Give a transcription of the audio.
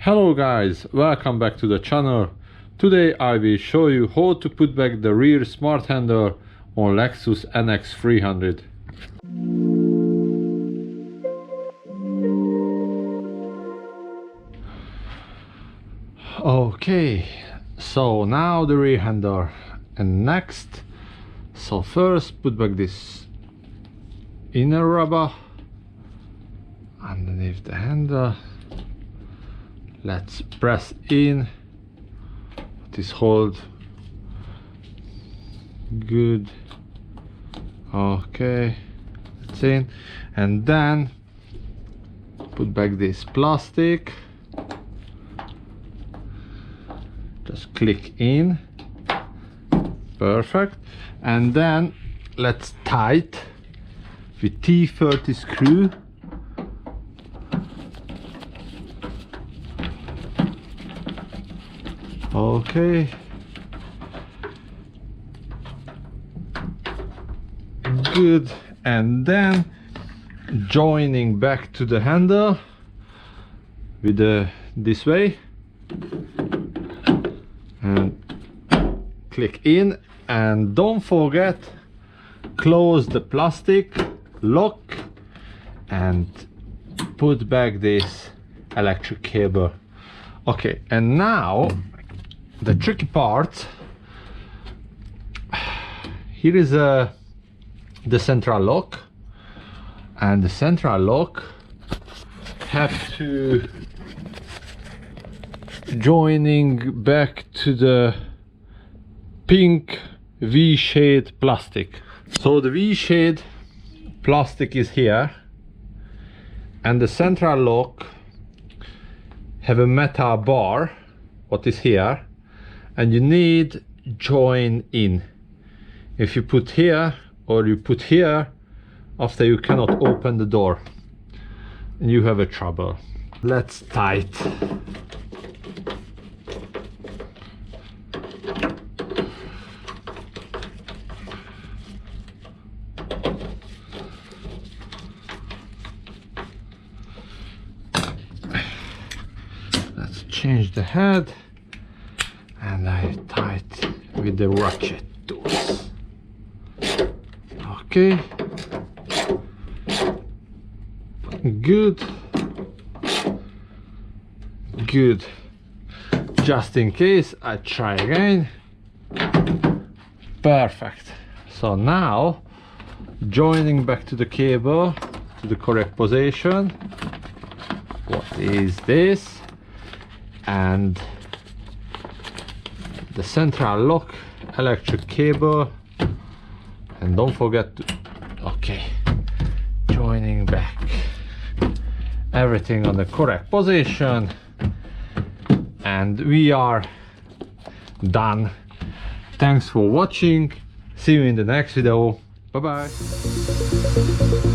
Hello guys, welcome back to the channel. Today I will show you how to put back the rear smart handle on Lexus NX 300. Okay, so now the rear handle, and next, so first put back this inner rubber underneath the handle. Let's press in this hold. Good. Okay, it's in, and then put back this plastic. Just click in. Perfect. And then let's tight with T30 screw. Okay, good. And then joining back to the handle with this way, and click in, and don't forget, close the plastic, lock, and put back this electric cable. Okay, and now the tricky part. Here is the central lock, and the central lock have to joining back to the pink V-shade plastic. So the V-shade plastic is here, and the central lock have a metal bar what is here, and you need join in. If you put here or you put here, after you cannot open the door and you have a trouble. Let's tight. Let's change the head, and I tight with the ratchet tools. Okay, good, good. Just in case, I try again. Perfect. So now joining back to the cable to the correct position. What is this? And the central lock electric cable, and don't forget to, okay, joining back everything on the correct position, and we are done. Thanks for watching. See you in the next video. Bye bye.